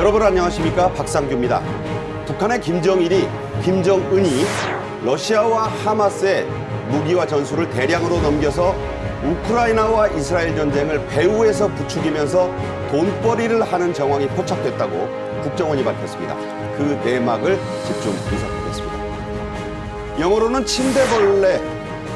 여러분 안녕하십니까, 박상규입니다. 북한의 김정은이 러시아와 하마스의 무기와 전술을 대량으로 넘겨서 우크라이나와 이스라엘 전쟁을 배후에서 부추기면서 돈벌이를 하는 정황이 포착됐다고 국정원이 밝혔습니다. 그 내막을 집중 분석하겠습니다. 영어로는 침대벌레,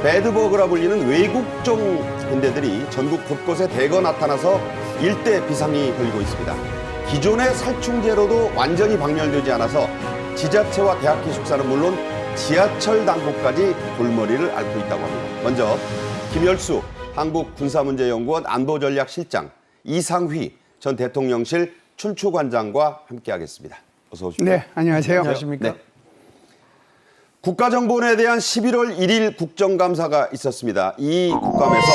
배드버그라 불리는 외국종 군대들이 전국 곳곳에 대거 나타나서 일대 비상이 걸리고 있습니다. 기존의 살충제로도 완전히 박멸되지 않아서 지자체와 대학 기숙사는 물론 지하철 당국까지 골머리를 앓고 있다고 합니다. 먼저 김열수 한국군사문제연구원 안보전략실장, 이상휘 전 대통령실 춘추관장과 함께하겠습니다. 어서 오십시오. 네, 안녕하세요. 안녕하십니까? 네. 국가정보원에 대한 11월 1일 국정감사가 있었습니다. 이 국감에서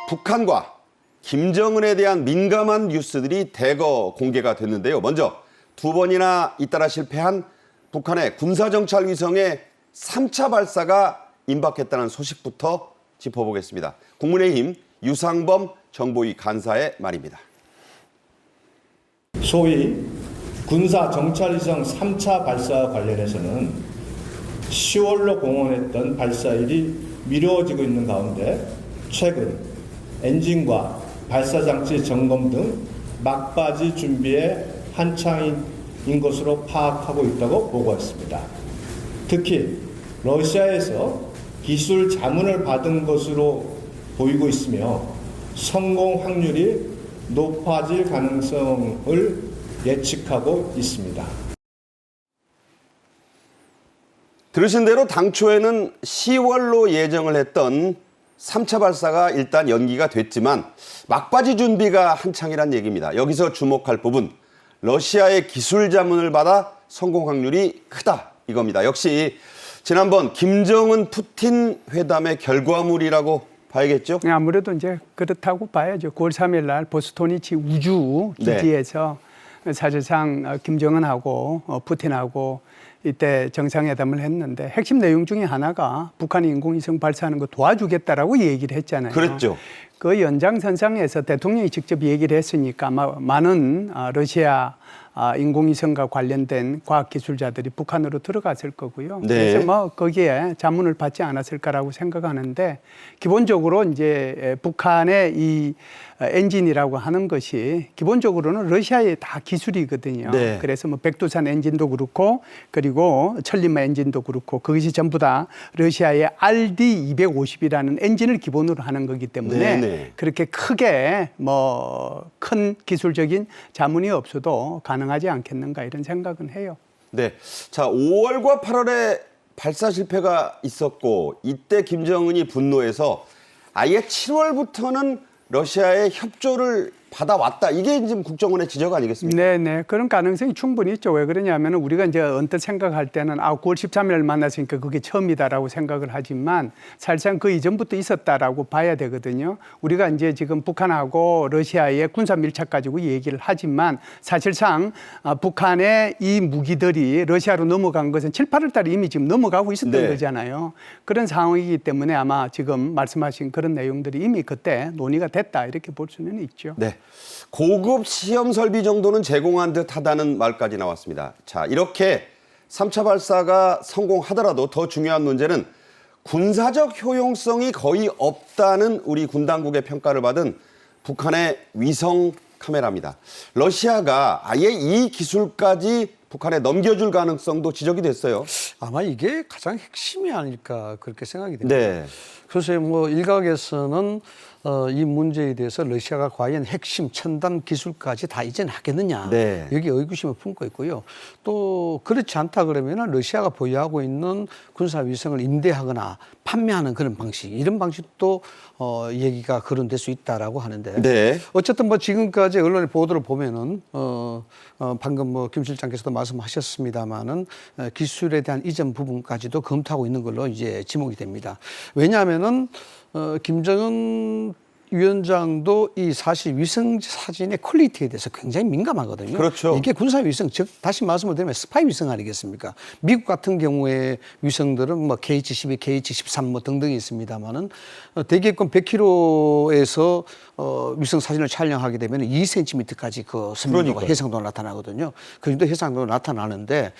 북한과 김정은에 대한 민감한 뉴스들이 대거 공개가 됐는데요. 먼저 두 번이나 잇따라 실패한 북한의 군사정찰 위성의 3차 발사가 임박했다는 소식부터 짚어보겠습니다. 국민의힘 유상범 정보위 간사의 말입니다. 소위 군사정찰위성 3차 발사와 관련해서는 10월로 공언했던 발사일이 미뤄지고 있는 가운데 최근 엔진과 발사장치 점검 등 막바지 준비에 한창인 것으로 파악하고 있다고 보고했습니다. 특히 러시아에서 기술 자문을 받은 것으로 보이고 있으며 성공 확률이 높아질 가능성을 예측하고 있습니다. 들으신 대로 당초에는 10월로 예정을 했던 3차 발사가 일단 연기가 됐지만 막바지 준비가 한창이란 얘기입니다. 여기서 주목할 부분, 러시아의 기술 자문을 받아 성공 확률이 크다 이겁니다. 역시 지난번 김정은 푸틴 회담의 결과물이라고 봐야겠죠? 네, 아무래도 이제 그렇다고 봐야죠. 9월 3일 날 보스토니치 우주 기지에서 사실상 김정은하고 푸틴하고 이때 정상회담을 했는데 핵심 내용 중에 하나가 북한이 인공위성 발사하는 거 도와주겠다라고 얘기를 했잖아요. 그렇죠. 그 연장선상에서 대통령이 직접 얘기를 했으니까 아마 많은 러시아 인공위성과 관련된 과학기술자들이 북한으로 들어갔을 거고요. 네. 그래서 뭐 거기에 자문을 받지 않았을까라고 생각하는데 기본적으로 이제 북한의 이 엔진이라고 하는 것이 기본적으로는 러시아의 다 기술이거든요. 네. 그래서 뭐 백두산 엔진도 그렇고 그리고 천리마 엔진도 그렇고 그것이 전부 다 러시아의 RD-250이라는 엔진을 기본으로 하는 거기 때문에 네네. 그렇게 크게 뭐 큰 기술적인 자문이 없어도 가능하지 않겠는가 이런 생각은 해요. 네. 자, 5월과 8월에 발사 실패가 있었고 이때 김정은이 분노해서 아예 7월부터는 러시아의 협조를 받아왔다. 이게 지금 국정원의 지적 아니겠습니까? 네네. 그런 가능성이 충분히 있죠. 왜 그러냐면 우리가 이제 언뜻 생각할 때는 9월 13일 만났으니까 그게 처음이다라고 생각을 하지만 사실상 그 이전부터 있었다라고 봐야 되거든요. 우리가 이제 지금 북한하고 러시아의 군사 밀착 가지고 얘기를 하지만 사실상 북한의 이 무기들이 러시아로 넘어간 것은 7, 8월 달에 이미 지금 넘어가고 있었던 거잖아요. 그런 상황이기 때문에 아마 지금 말씀하신 그런 내용들이 이미 그때 논의가 됐다 이렇게 볼 수는 있죠. 네. 고급 시험 설비 정도는 제공한 듯하다는 말까지 나왔습니다. 자, 이렇게 3차 발사가 성공하더라도 더 중요한 문제는 군사적 효용성이 거의 없다는 우리 군 당국의 평가를 받은 북한의 위성 카메라입니다. 러시아가 아예 이 기술까지 북한에 넘겨줄 가능성도 지적이 됐어요. 아마 이게 가장 핵심이 아닐까 그렇게 생각이 됩니다. 네. 그래서 뭐 일각에서는 이 문제에 대해서 러시아가 과연 핵심 첨단 기술까지 다 이전하겠느냐 네. 여기 의구심을 품고 있고요. 또 그렇지 않다 그러면 러시아가 보유하고 있는 군사위성을 임대하거나 판매하는 그런 방식 이런 방식도 얘기가 거론될 수 있다라고 하는데 네. 어쨌든 뭐 지금까지 언론의 보도를 보면은 방금 뭐 김 실장께서도 말씀하셨습니다마는 기술에 대한 이전 부분까지도 검토하고 있는 걸로 이제 지목이 됩니다. 왜냐하면은 김정은 위원장도 이 사실 위성 사진의 퀄리티에 대해서 굉장히 민감하거든요. 그렇죠. 이게 군사 위성, 즉 다시 말씀을 드리면 스파이 위성 아니겠습니까? 미국 같은 경우에 위성들은 뭐 KH-12, KH-13 뭐 등등이 있습니다만은 대기권 100km에서 위성 사진을 촬영하게 되면 2cm까지 그 선명도가 그러니까요. 해상도가 나타나거든요. 그 정도 해상도가 나타나는데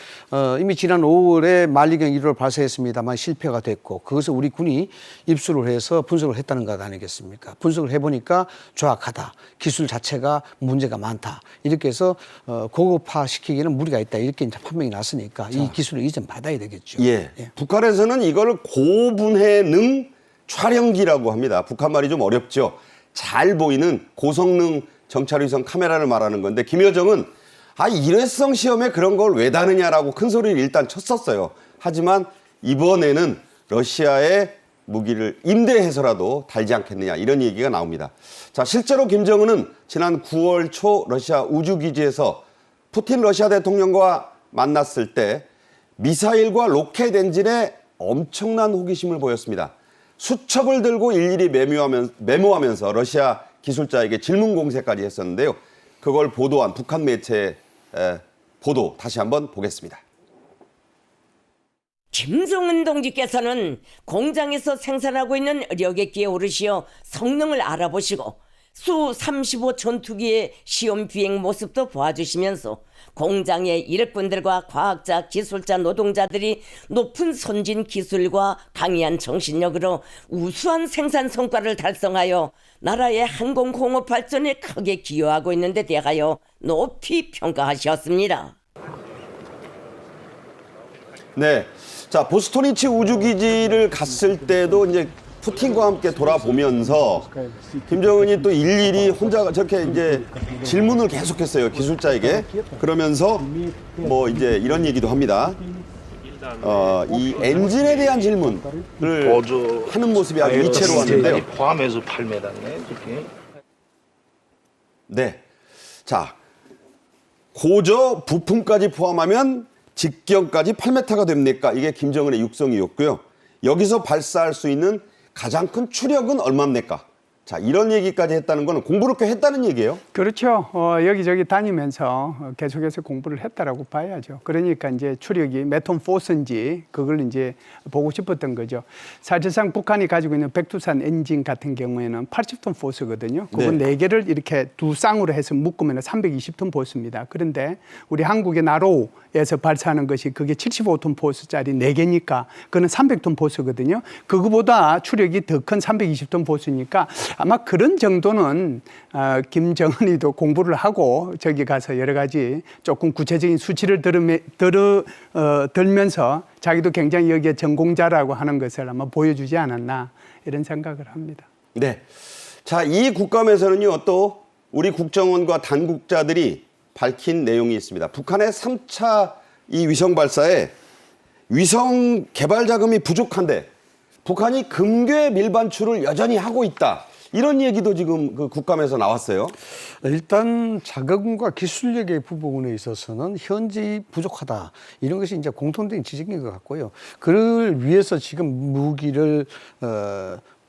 이미 지난 5월에 만리경 1호를 발사했습니다만 실패가 됐고 그것을 우리 군이 입수를 해서 분석을 했다는 것 아니겠습니까? 분석을 해보니까 조악하다. 기술 자체가 문제가 많다. 이렇게 해서 고급화시키기에는 무리가 있다. 이렇게 이제 판명이 났으니까 이 기술을 이전 받아야 되겠죠. 예. 북한에서는 이걸 고분해능 촬영기라고 합니다. 북한 말이 좀 어렵죠. 잘 보이는 고성능 정찰위성 카메라를 말하는 건데 김여정은 일회성 시험에 그런 걸 왜 다느냐라고 큰 소리를 일단 쳤었어요. 하지만 이번에는 러시아의 무기를 임대해서라도 달지 않겠느냐 이런 얘기가 나옵니다. 자, 실제로 김정은은 지난 9월 초 러시아 우주기지에서 푸틴 러시아 대통령과 만났을 때 미사일과 로켓 엔진에 엄청난 호기심을 보였습니다. 수첩을 들고 일일이 메모하면서 러시아 기술자에게 질문 공세까지 했었는데요. 그걸 보도한 북한 매체의 보도 다시 한번 보겠습니다. 김정은 동지께서는 공장에서 생산하고 있는 여객기에 오르시어 성능을 알아보시고 수-35 전투기의 시험 비행 모습도 보아주시면서 공장의 일꾼들과 과학자, 기술자, 노동자들이 높은 선진 기술과 강의한 정신력으로 우수한 생산 성과를 달성하여 나라의 항공공업 발전에 크게 기여하고 있는 데 대하여 높이 평가하셨습니다. 네. 자, 보스토니치 우주기지를 갔을 때도 이제 푸틴과 함께 돌아보면서 김정은이 또 일일이 혼자 저렇게 이제 질문을 계속했어요. 기술자에게. 그러면서 뭐 이제 이런 얘기도 합니다. 이 엔진에 대한 질문을 하는 모습이 아주 위태로웠는데요. 포함해서 8m네, 저게. 네. 자, 고저 부품까지 포함하면 직경까지 8m가 됩니까? 이게 김정은의 육성이었고요. 여기서 발사할 수 있는 가장 큰 추력은 얼마입니까? 자, 이런 얘기까지 했다는 거는 공부를 꽤 했다는 얘기예요. 그렇죠. 여기저기 다니면서 계속해서 공부를 했다라고 봐야죠. 그러니까 이제 추력이 몇 톤 포스인지 그걸 이제 보고 싶었던 거죠. 사실상 북한이 가지고 있는 백두산 엔진 같은 경우에는 80톤 포스거든요. 그건 네 개를 이렇게 두 쌍으로 해서 묶으면 320톤 포스입니다. 그런데 우리 한국의 나로에서 발사하는 것이 그게 75톤 포스짜리 네 개니까 그는 300톤 포스거든요. 그거보다 추력이 더 큰 320톤 포스니까 아마 그런 정도는 김정은이도 공부를 하고 저기 가서 여러 가지 조금 구체적인 수치를 들면서 자기도 굉장히 여기에 전공자라고 하는 것을 아마 보여주지 않았나 이런 생각을 합니다. 네. 자, 이 국감에서는요, 또 우리 국정원과 당국자들이 밝힌 내용이 있습니다. 북한의 3차 이 위성 발사에 위성 개발 자금이 부족한데 북한이 금괴 밀반출을 여전히 하고 있다. 이런 얘기도 지금 그 국감에서 나왔어요. 일단 자금과 기술력의 부분에 있어서는 현지 부족하다. 이런 것이 이제 공통된 지적인 것 같고요. 그를 위해서 지금 무기를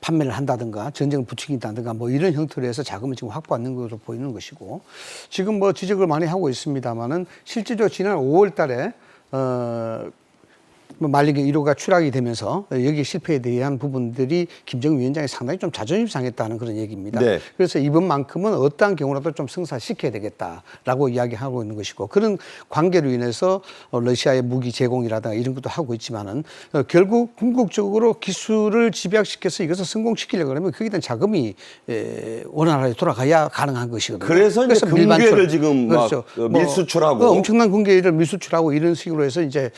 판매를 한다든가 전쟁을 부추긴다든가 뭐 이런 형태로 해서 자금을 지금 확보하는 것으로 보이는 것이고 지금 뭐 지적을 많이 하고 있습니다만은 실제로 지난 5월 달에 만리경 1호가 추락이 되면서 여기 실패에 대한 부분들이 김정은 위원장이 상당히 좀 자존심 상했다는 그런 얘기입니다. 네. 그래서 이번만큼은 어떠한 경우라도 좀 성사시켜야 되겠다라고 이야기하고 있는 것이고 그런 관계로 인해서 러시아의 무기 제공이라든가 이런 것도 하고 있지만은 결국 궁극적으로 기술을 집약시켜서 이것을 성공시키려고 하면 거기에 대한 자금이 원활하게 돌아가야 가능한 것이거든요. 그래서 이제 금괴를 지금 그렇죠. 막 밀수출하고 엄청난 금괴를 밀수출하고 이런 식으로 해서 이제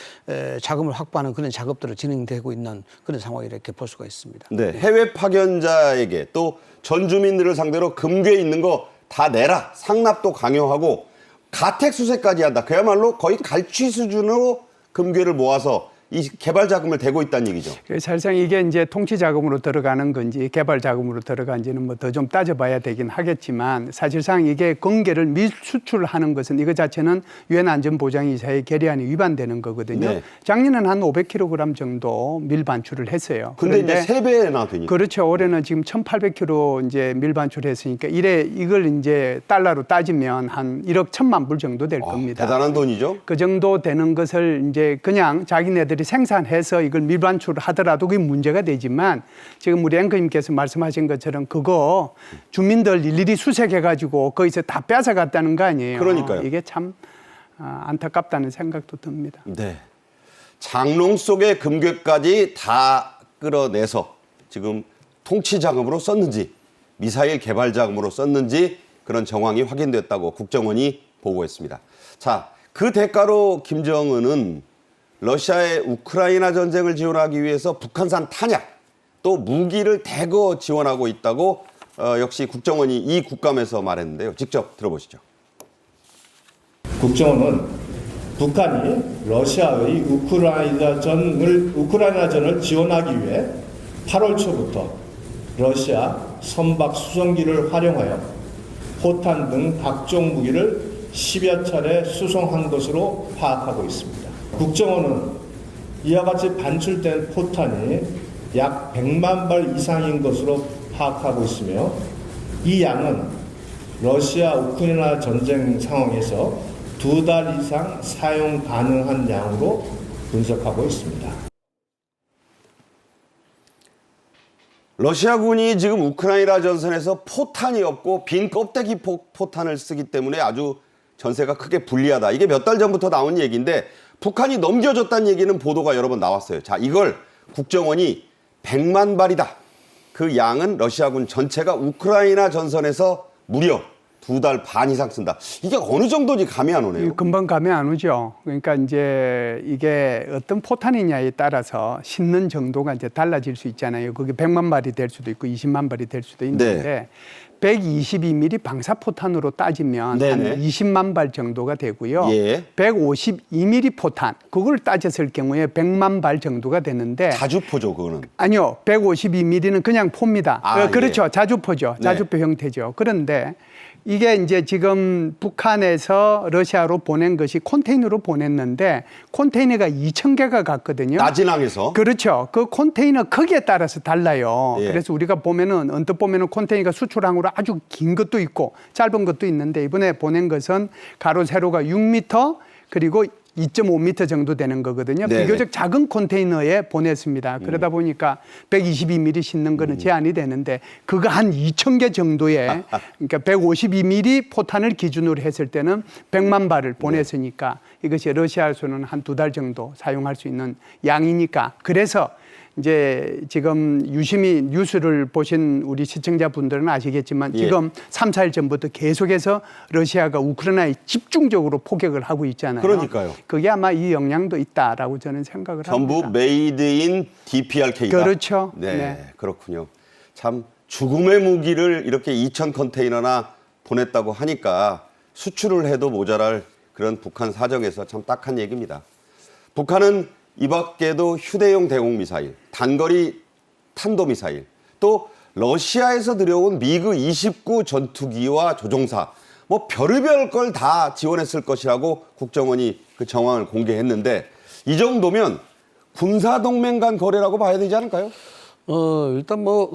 자금을 확보하는 그런 작업들을 진행되고 있는 그런 상황이 이렇게 볼 수가 있습니다. 네, 해외 파견자에게 또 전주민들을 상대로 금괴 있는 거 다 내라. 상납도 강요하고 가택 수색까지 한다. 그야말로 거의 갈취 수준으로 금괴를 모아서 이 개발 자금을 대고 있다는 얘기죠. 사실상 이게 이제 통치 자금으로 들어가는 건지 개발 자금으로 들어간지는 뭐 더 좀 따져봐야 되긴 하겠지만 사실상 이게 금괴를 밀수출하는 것은 이거 자체는 유엔 안전보장이사의 결의안이 위반되는 거거든요. 네. 작년에는 한 500kg 정도 밀반출을 했어요. 근데 이제 3배나 되니까. 그렇죠. 올해는 지금 1,800kg 이제 밀반출했으니까 이걸 이제 달러로 따지면 한 1억 1,000만 불 정도 될 겁니다. 대단한 돈이죠. 그 정도 되는 것을 이제 그냥 자기네들이 회사들이 생산해서 이걸 밀반출하더라도 그게 문제가 되지만 지금 우리 앵커님께서 말씀하신 것처럼 그거 주민들 일일이 수색해가지고 거기서 다 뺏어갔다는 거 아니에요. 그러니까요. 이게 참 안타깝다는 생각도 듭니다. 네. 장롱 속의 금괴까지 다 끌어내서 지금 통치 자금으로 썼는지 미사일 개발 자금으로 썼는지 그런 정황이 확인됐다고 국정원이 보고했습니다. 자, 그 대가로 김정은은 러시아의 우크라이나 전쟁을 지원하기 위해서 북한산 탄약 또 무기를 대거 지원하고 있다고 역시 국정원이 이 국감에서 말했는데요. 직접 들어보시죠. 국정원은 북한이 러시아의 우크라이나전을 지원하기 위해 8월 초부터 러시아 선박 수송기를 활용하여 포탄 등 각종 무기를 10여 차례 수송한 것으로 파악하고 있습니다. 국정원은 이와 같이 반출된 포탄이 약 100만 발 이상인 것으로 파악하고 있으며 이 양은 러시아 우크라이나 전쟁 상황에서 2달 이상 사용 가능한 양으로 분석하고 있습니다. 러시아군이 지금 우크라이나 전선에서 포탄이 없고 빈 껍데기 포탄을 쓰기 때문에 아주 전세가 크게 불리하다. 이게 몇 달 전부터 나온 얘기인데 북한이 넘겨줬다는 얘기는 보도가 여러 번 나왔어요. 자, 이걸 국정원이 100만 발이다. 그 양은 러시아군 전체가 우크라이나 전선에서 무려 2달 반 이상 쓴다. 이게 어느 정도인지 감이 안 오네요. 금방 감이 안 오죠. 그러니까 이제 이게 어떤 포탄이냐에 따라서 싣는 정도가 이제 달라질 수 있잖아요. 그게 100만 발이 될 수도 있고 20만 발이 될 수도 있는데 네. 122mm 방사포탄으로 따지면 네네. 한 20만 발 정도가 되고요. 예. 152mm 포탄, 그걸 따졌을 경우에 100만 발 정도가 되는데 자주포죠, 그거는. 아니요. 152mm는 그냥 포입니다. 아, 그렇죠. 예. 자주포죠. 네. 자주포 형태죠. 그런데 이게 이제 지금 북한에서 러시아로 보낸 것이 컨테이너로 보냈는데 컨테이너가 2,000개가 갔거든요. 나진항에서. 그렇죠. 그 컨테이너 크기에 따라서 달라요. 예. 그래서 우리가 보면은 언뜻 보면은 컨테이너가 수출항으로 아주 긴 것도 있고 짧은 것도 있는데 이번에 보낸 것은 가로 세로가 6m 그리고 2.5m 정도 되는 거거든요. 네네. 비교적 작은 컨테이너에 보냈습니다. 그러다 보니까 122mm 싣는 거는 제한이 되는데 그거 한 2,000개 정도의 그러니까 152mm 포탄을 기준으로 했을 때는 100만 발을 보냈으니까 이것이 러시아에서는 한 2달 정도 사용할 수 있는 양이니까 그래서 이제 지금 유심히 뉴스를 보신 우리 시청자분들은 아시겠지만 예. 지금 3, 4일 전부터 계속해서 러시아가 우크라이나에 집중적으로 포격을 하고 있잖아요. 그러니까요. 그게 아마 이 영향도 있다라고 저는 생각을 전부 합니다. 메이드 인 DPRK다. 그렇죠. 네, 네. 그렇군요. 참 죽음의 무기를 이렇게 2,000 컨테이너나 보냈다고 하니까 수출을 해도 모자랄 그런 북한 사정에서 참 딱한 얘기입니다. 북한은 이 밖에도 휴대용 대공 미사일, 단거리 탄도미사일, 또 러시아에서 들여온 미그 29 전투기와 조종사, 뭐 별의별 걸 다 지원했을 것이라고 국정원이 그 정황을 공개했는데 이 정도면 군사동맹 간 거래라고 봐야 되지 않을까요? 일단 뭐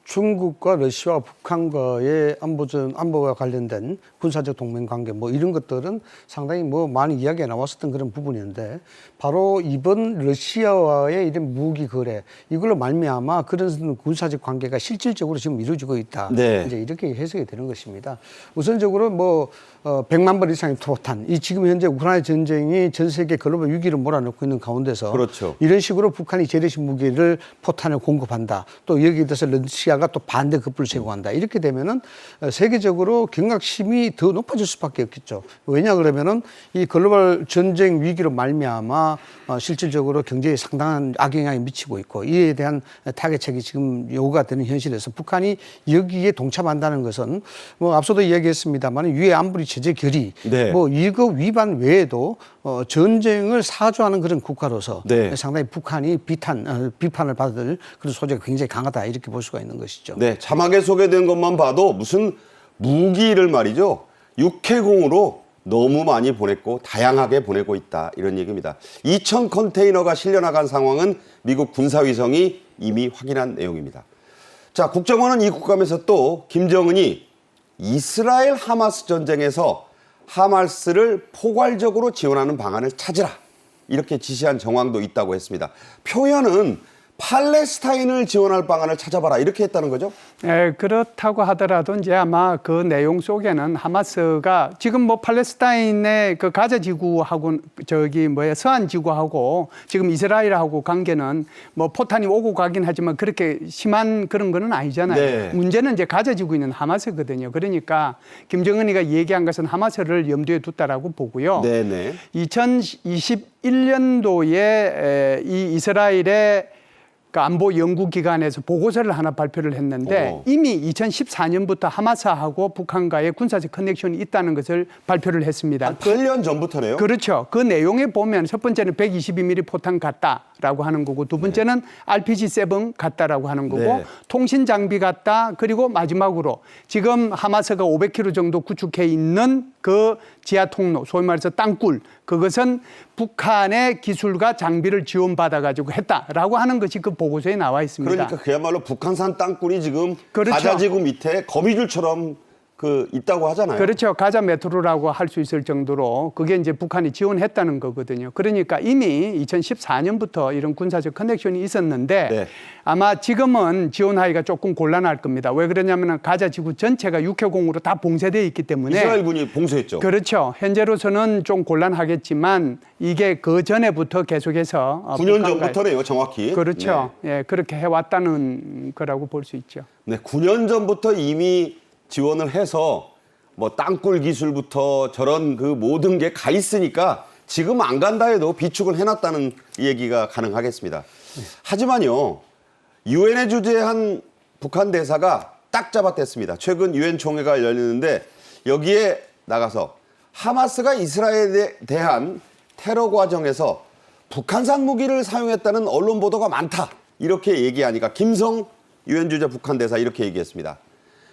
중국과 러시아와 북한과의 안보와 관련된 군사적 동맹 관계 뭐 이런 것들은 상당히 뭐 많이 이야기가 나왔었던 그런 부분인데 바로 이번 러시아와의 이런 무기 거래 이걸로 말미암아 그런 군사적 관계가 실질적으로 지금 이루어지고 있다. 네. 이제 이렇게 해석이 되는 것입니다. 우선적으로 뭐 100만 발 이상의 포탄, 이 지금 현재 우크라이나 전쟁이 전 세계 글로벌 위기를 몰아넣고 있는 가운데서 그렇죠. 이런 식으로 북한이 재래식 무기를 포탄을 공급한다. 또 여기에 대해서 러시아가 또 반대 급부를 제공한다. 이렇게 되면은 세계적으로 경각심이 더 높아질 수밖에 없겠죠. 왜냐 그러면은 이 글로벌 전쟁 위기로 말미암아 실질적으로 경제에 상당한 악영향이 미치고 있고 이에 대한 타겟책이 지금 요구가 되는 현실에서 북한이 여기에 동참한다는 것은 뭐 앞서도 이야기했습니다만 유해 안보리 체제 결의 네. 뭐 이거 위반 외에도 전쟁을 사주하는 그런 국가로서 네. 상당히 북한이 비판을 받을 그런 소재가 굉장히 강하다 이렇게 볼 수가 있는 것이죠. 네, 자막에 소개된 것만 봐도 무슨 무기를 말이죠. 육해공으로 너무 많이 보냈고 다양하게 보내고 있다 이런 얘기입니다. 2,000 컨테이너가 실려나간 상황은 미국 군사위성이 이미 확인한 내용입니다. 자, 국정원은 이 국감에서 또 김정은이 이스라엘 하마스 전쟁에서 하마스를 포괄적으로 지원하는 방안을 찾으라 이렇게 지시한 정황도 있다고 했습니다. 표현은 팔레스타인을 지원할 방안을 찾아봐라 이렇게 했다는 거죠? 그렇다고 하더라도 이제 아마 그 내용 속에는 하마스가 지금 뭐 팔레스타인의 그 가자 지구하고 서한 지구하고 지금 이스라엘하고 관계는 뭐 포탄이 오고 가긴 하지만 그렇게 심한 그런 거는 아니잖아요. 네. 문제는 이제 가자 지구에 있는 하마스거든요. 그러니까 김정은이가 얘기한 것은 하마스를 염두에 뒀다라고 보고요. 네네. 2021년도에 이 이스라엘의 그 안보 연구기관에서 보고서를 하나 발표를 했는데 이미 2014년부터 하마스하고 북한과의 군사적 커넥션이 있다는 것을 발표를 했습니다. 한 8년 전부터네요. 그렇죠. 그 내용에 보면 첫 번째는 122mm 포탄 같다라고 하는 거고 두 번째는 RPG-7 같다라고 하는 거고 네. 통신 장비 같다. 그리고 마지막으로 지금 하마스가 500km 정도 구축해 있는 그 지하 통로, 소위 말해서 땅굴, 그것은 북한의 기술과 장비를 지원받아 가지고 했다라고 하는 것이 그 보고서에 나와 있습니다. 그러니까 그야말로 북한산 땅굴이 지금 그렇죠. 가자지구 밑에 거미줄처럼 있다고 하잖아요. 그렇죠. 가자 메트로라고 할 수 있을 정도로 그게 이제 북한이 지원했다는 거거든요. 그러니까 이미 2014년부터 이런 군사적 커넥션이 있었는데 네. 아마 지금은 지원하기가 조금 곤란할 겁니다. 왜 그러냐면 가자 지구 전체가 육해공으로 다 봉쇄되어 있기 때문에 이스라엘군이 봉쇄했죠. 그렇죠. 현재로서는 좀 곤란하겠지만 이게 그 전에부터 계속해서 9년 북한과- 전부터네요, 정확히. 그렇죠. 예, 그렇게 해왔다는 거라고 볼 수 있죠. 네, 9년 전부터 이미 지원을 해서 뭐 땅굴 기술부터 저런 그 모든 게 가 있으니까 지금 안 간다 해도 비축을 해놨다는 얘기가 가능하겠습니다. 하지만요, 유엔에 주재한 북한 대사가 딱 잡아댔습니다. 최근 유엔 총회가 열리는데 여기에 나가서 하마스가 이스라엘에 대한 테러 과정에서 북한산 무기를 사용했다는 언론 보도가 많다. 이렇게 얘기하니까 김성 유엔 주재 북한 대사 이렇게 얘기했습니다.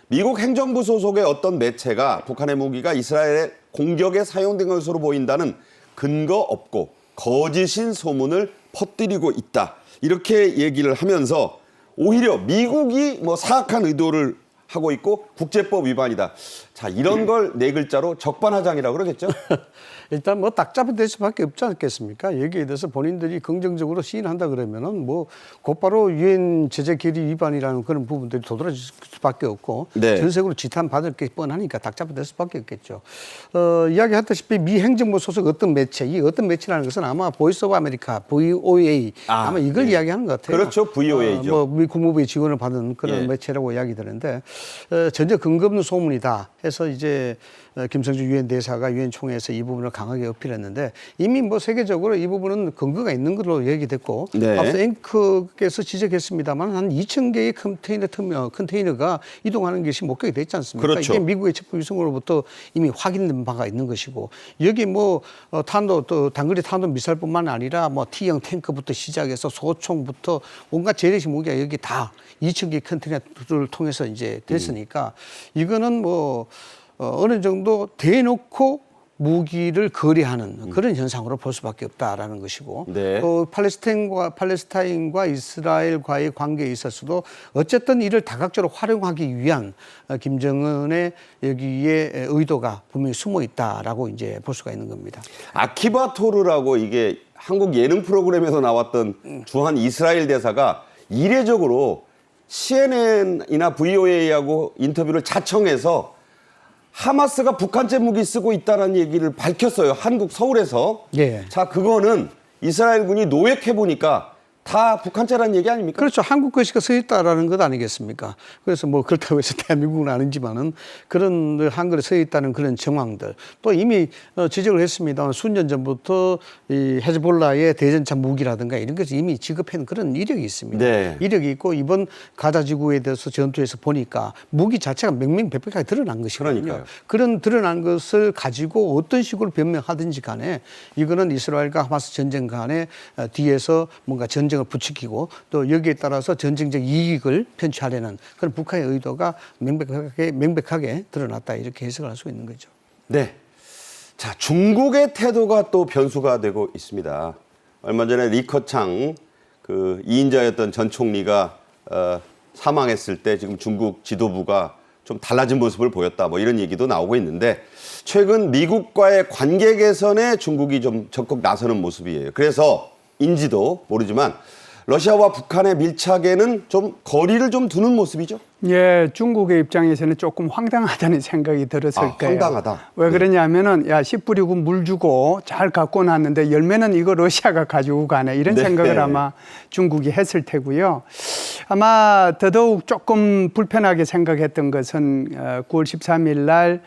미국 행정부 소속의 어떤 매체가 북한의 무기가 이스라엘의 공격에 사용된 것으로 보인다는 근거 없고 거짓인 소문을 퍼뜨리고 있다. 이렇게 얘기를 하면서 오히려 미국이 뭐 사악한 의도를 하고 있고 국제법 위반이다. 자, 이런 걸 네 글자로 적반하장이라고 그러겠죠? 일단 뭐 딱 잡아댈 수밖에 없지 않겠습니까? 여기에 대해서 본인들이 긍정적으로 시인한다 그러면은 뭐 곧바로 유엔 제재 결의 위반이라는 그런 부분들이 도드라질 수밖에 없고 네. 전 세계로 지탄받을 게 뻔하니까 딱 잡아댈 수밖에 없겠죠. 이야기했다시피 미 행정부 소속 어떤 매체, 이 어떤 매체라는 것은 아마 보이스 오브 아메리카, VOA 아마 이걸 이야기하는 것 같아요. 그렇죠. VOA죠. 미 국무부의 지원을 받은 그런 예. 매체라고 이야기 되는데 전혀 근거 없는 소문이다 해서 이제 김성주 유엔 대사가 유엔 총회에서 이 부분을 강하게 어필했는데 이미 뭐 세계적으로 이 부분은 근거가 있는 걸로 얘기됐고 네. 앞서 앵커께서 지적했습니다만 한 2,000개의 컨테이너가 이동하는 것이 목격이 됐지 않습니까? 그렇죠. 이게 미국의 첩보 위성으로부터 이미 확인된 바가 있는 것이고 여기 뭐 또 단거리 탄도 미사일뿐만 아니라 뭐 T형 탱크부터 시작해서 소총부터 온갖 재래식 무기가 여기 다 2,000개 컨테이너를 통해서 이제 됐으니까 이거는 뭐 어느 정도 대놓고 무기를 거래하는 그런 현상으로 볼 수밖에 없다라는 것이고 네. 또 팔레스타인과 이스라엘과의 관계에 있어서도 어쨌든 이를 다각적으로 활용하기 위한 김정은의 여기에 의도가 분명히 숨어 있다라고 이제 볼 수가 있는 겁니다. 아키바 토르라고 이게 한국 예능 프로그램에서 나왔던 주한 이스라엘 대사가 이례적으로 CNN이나 VOA하고 인터뷰를 자청해서 하마스가 북한제 무기 쓰고 있다는 얘기를 밝혔어요. 한국 서울에서. 예. 자, 그거는 이스라엘군이 노획해 보니까 다 북한제라는 얘기 아닙니까? 그렇죠. 한국 글씨가 써 있다라는 것 아니겠습니까? 그래서 뭐 그렇다고 해서 대한민국은 아니지만은 그런 한글에 써 있다는 그런 정황들 또 이미 지적을 했습니다만 수년 전부터 이 헤즈볼라의 대전차 무기라든가 이런 것이 이미 지급한 그런 이력이 있습니다. 네. 이력이 있고 이번 가자 지구에 대해서 전투에서 보니까 무기 자체가 명명백백하게 드러난 것이거든요. 그러니까요. 그런 드러난 것을 가지고 어떤 식으로 변명하든지 간에 이거는 이스라엘과 하마스 전쟁 간에 뒤에서 뭔가 전쟁을 부추기고 또 여기에 따라서 전쟁적 이익을 편취하려는 그런 북한의 의도가 명백하게 드러났다 이렇게 해석을 할 수 있는 거죠. 네. 자, 중국의 태도가 또 변수가 되고 있습니다. 얼마 전에 리커창 그 2인자였던 전 총리가 사망했을 때 지금 중국 지도부가 좀 달라진 모습을 보였다. 뭐 이런 얘기도 나오고 있는데 최근 미국과의 관계 개선에 중국이 좀 적극 나서는 모습이에요. 그래서 인지도 모르지만 러시아와 북한의 밀착에는 좀 거리를 좀 두는 모습이죠. 예, 중국의 입장에서는 조금 황당하다는 생각이 들었을 거예요. 황당하다. 왜 그러냐면은 야, 씨 뿌리고 물 주고 잘 갖고 놨는데 열매는 이거 러시아가 가지고 가네. 이런 네. 생각을 아마 중국이 했을 테고요. 아마 더더욱 조금 불편하게 생각했던 것은 9월 13일 날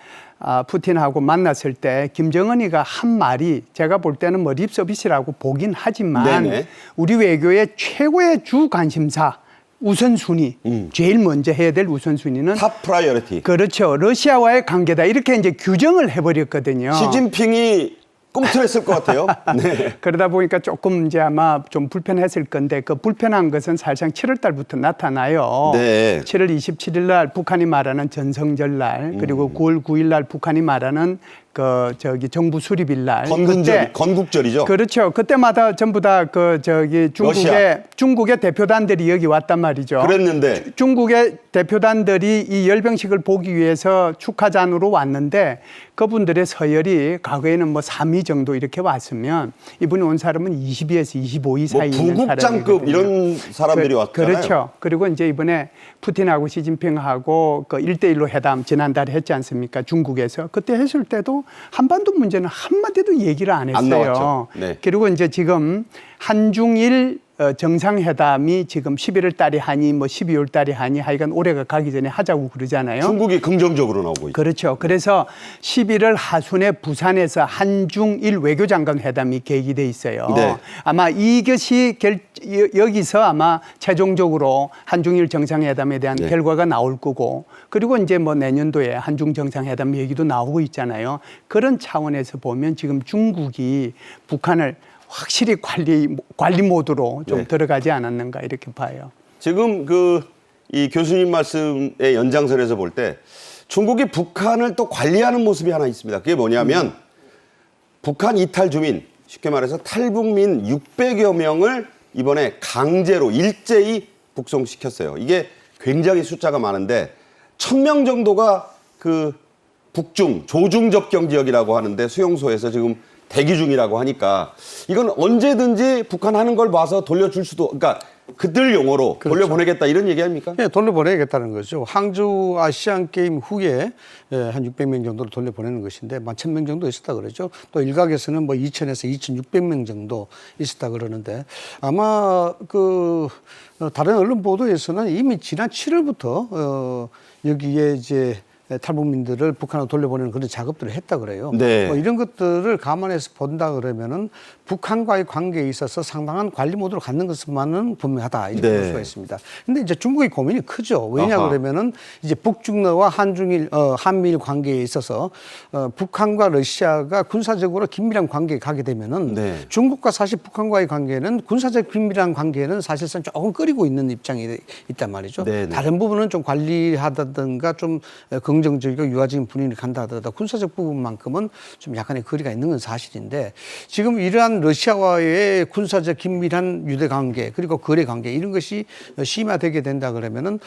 푸틴하고 만났을 때 김정은이가 한 말이 제가 볼 때는 뭐 립서비스라고 보긴 하지만 네네. 우리 외교의 최고의 주 관심사 우선순위, 제일 먼저 해야 될 우선순위는 탑 프라이어리티. 그렇죠. 러시아와의 관계다. 이렇게 이제 규정을 해버렸거든요. 시진핑이 꿈틀했을 것 같아요. 네. 그러다 보니까 조금 이제 아마 좀 불편했을 건데 그 불편한 것은 사실상 7월 달부터 나타나요. 네. 7월 27일 날 북한이 말하는 전성절 날 그리고 9월 9일 날 북한이 말하는 정부 수립일 날 건국절이죠. 그렇죠. 그때마다 전부 다 중국의 대표단들이 여기 왔단 말이죠. 그랬는데 중국의 대표단들이 이 열병식을 보기 위해서 축하잔으로 왔는데 그분들의 서열이 과거에는 뭐 3위 정도 이렇게 왔으면 이분이 온 사람은 20위에서 25위 사이에 있는 부국장급 사람이거든요. 이런 사람들이 왔잖아요. 그렇죠. 그리고 이제 이번에 푸틴하고 시진핑하고 그 1대1로 회담 지난달에 했지 않습니까? 중국에서. 그때 했을 때도 한반도 문제는 한마디도 얘기를 안 했어요. 안 나왔죠. 네. 그리고 이제 지금 한중일 정상회담이 지금 11월 달에 하니 뭐 12월 달에 하니 하여간 올해가 가기 전에 하자고 그러잖아요. 중국이 긍정적으로 나오고 있죠. 그렇죠. 그래서 11월 하순에 부산에서 한중일 외교장관 회담이 계획이 돼 있어요. 네. 아마 이것이 여기서 아마 최종적으로 한중일 정상회담에 대한 네. 결과가 나올 거고 그리고 이제 뭐 내년도에 한중 정상회담 얘기도 나오고 있잖아요. 그런 차원에서 보면 지금 중국이 북한을 확실히 관리 모드로 좀 네. 들어가지 않았는가 이렇게 봐요. 지금 이 교수님 말씀의 연장선에서 볼 때 중국이 북한을 또 관리하는 모습이 하나 있습니다. 그게 뭐냐면 북한 이탈 주민, 쉽게 말해서 탈북민 600여 명을 이번에 강제로 일제히 북송시켰어요. 이게 굉장히 숫자가 많은데 1000명 정도가 북중 조중 접경 지역이라고 하는데 수용소에서 지금 대기 중이라고 하니까 이건 언제든지 북한 하는 걸 봐서 돌려줄 수도, 그러니까 그들 용어로 그렇죠. 돌려보내겠다 이런 얘기 아닙니까? 네, 돌려보내겠다는 거죠. 항저우 아시안 게임 후에 한 600명 정도를 돌려보내는 것인데 1000명 정도 있었다 그러죠. 또 일각에서는 뭐 2000에서 2600명 정도 있었다 그러는데 아마 다른 언론 보도에서는 이미 지난 7월부터 여기에 이제 탈북민들을 북한으로 돌려보내는 그런 작업들을 했다 그래요. 네. 이런 것들을 감안해서 본다 그러면은 북한과의 관계에 있어서 상당한 관리 모드로 갖는 것만은 분명하다 이렇게 네. 볼 수가 있습니다. 근데 이제 중국의 고민이 크죠. 왜냐 아하. 그러면은 이제 북중러와 한미일 관계에 있어서 북한과 러시아가 군사적으로 긴밀한 관계에 가게 되면은 네. 중국과 사실 북한과의 관계는 군사적 긴밀한 관계는 사실상 조금 끓이고 있는 입장이 있단 말이죠. 네네. 다른 부분은 좀 관리하다든가 좀 긍정적이고 유화적인 분위기를 간다 하더라도 군사적 부분만큼은 좀 약간의 거리가 있는 건 사실인데 지금 이러한 러시아와의 군사적 긴밀한 유대 관계 그리고 거래 관계 이런 것이 심화되게 된다 그러면은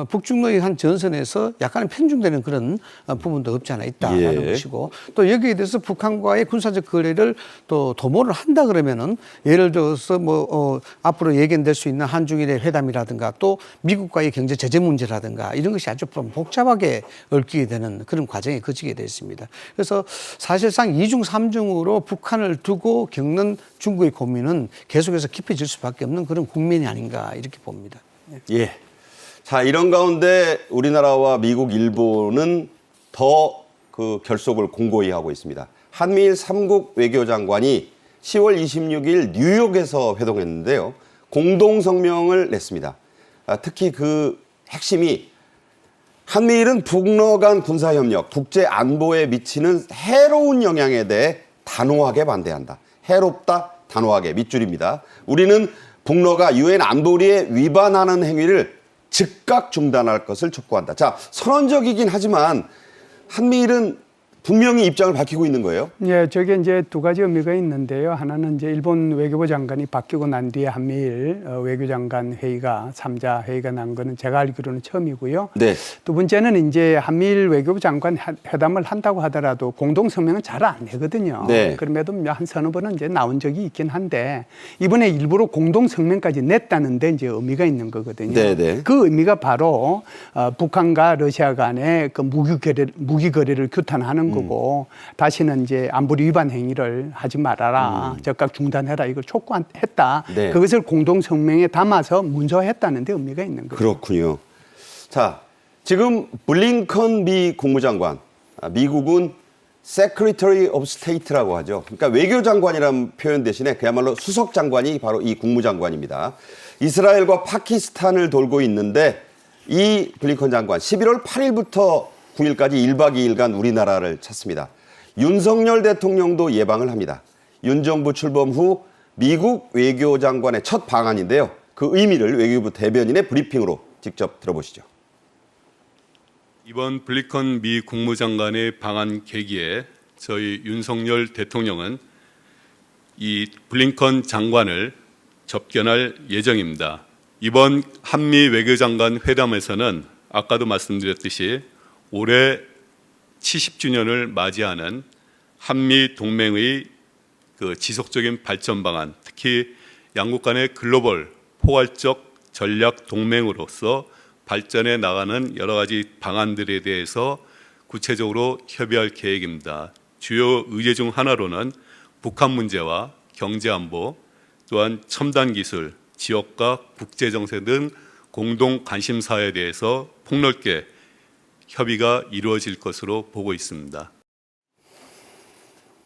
북중러의 한 전선에서 약간의 편중되는 그런 부분도 없지 않아 있다라는 예. 것이고 또 여기에 대해서 북한과의 군사적 거래를 또 도모를 한다 그러면은 예를 들어서 앞으로 예견될 수 있는 한중일의 회담이라든가 또 미국과의 경제 제재 문제라든가 이런 것이 아주 복잡하게 얽히게 되는 그런 과정에 거치게 되어 있습니다. 그래서 사실상 2중 3중으로 북한을 두고 겪는 중국의 고민은 계속해서 깊어질 수밖에 없는 그런 국면이 아닌가 이렇게 봅니다. 예. 자, 이런 가운데 우리나라와 미국, 일본은 더 결속을 공고히 하고 있습니다. 한미일 3국 외교장관이 10월 26일 뉴욕에서 회동했는데요. 공동 성명을 냈습니다. 특히 핵심이 한미일은 북러 간 군사협력, 국제 안보에 미치는 해로운 영향에 대해 단호하게 반대한다. 해롭다, 단호하게 밑줄입니다. 우리는 북러가 유엔 안보리에 위반하는 행위를 즉각 중단할 것을 촉구한다. 자, 선언적이긴 하지만 한미일은 분명히 입장을 밝히고 있는 거예요. 예, 저게 이제 두 가지 의미가 있는데요. 하나는 이제 일본 외교부 장관이 바뀌고 난 뒤에 한미일 외교장관 회의가 3자 회의가 난 거는 제가 알기로는 처음이고요. 네. 두 번째는 이제 한미일 외교부 장관 회담을 한다고 하더라도 공동 성명은 잘 안 내거든요. 네. 그럼에도 한 서너 번은 이제 나온 적이 있긴 한데 이번에 일부러 공동 성명까지 냈다는데 이제 의미가 있는 거거든요. 네, 네. 그 의미가 바로 북한과 러시아 간의 그 무기 거래를 규탄하는 거고 다시는 이제 안보리 위반 행위를 하지 말아라, 즉각 중단해라 이걸 촉구했다. 네. 그것을 공동 성명에 담아서 문서했다는 데 의미가 있는 거죠. 그렇군요. 자, 지금 블링컨 미 국무장관, 미국은 Secretary of State라고 하죠. 그러니까 외교장관이라는 표현 대신에 그야말로 수석장관이 바로 이 국무장관입니다. 이스라엘과 파키스탄을 돌고 있는데 이 블링컨 장관 11월 8일부터 9일까지 1박 2일간 우리나라를 찾습니다. 윤석열 대통령도 예방을 합니다. 윤 정부 출범 후 미국 외교장관의 첫 방한인데요. 그 의미를 외교부 대변인의 브리핑으로 직접 들어보시죠. 이번 블링컨 미 국무장관의 방한 계기에 저희 윤석열 대통령은 이 블링컨 장관을 접견할 예정입니다. 이번 한미 외교장관 회담에서는 아까도 말씀드렸듯이 올해 70주년을 맞이하는 한미 동맹의 그 지속적인 발전 방안, 특히 양국 간의 글로벌 포괄적 전략 동맹으로서 발전해 나가는 여러 가지 방안들에 대해서 구체적으로 협의할 계획입니다. 주요 의제 중 하나로는 북한 문제와 경제 안보, 또한 첨단 기술, 지역과 국제 정세 등 공동 관심사에 대해서 폭넓게 협의가 이루어질 것으로 보고 있습니다.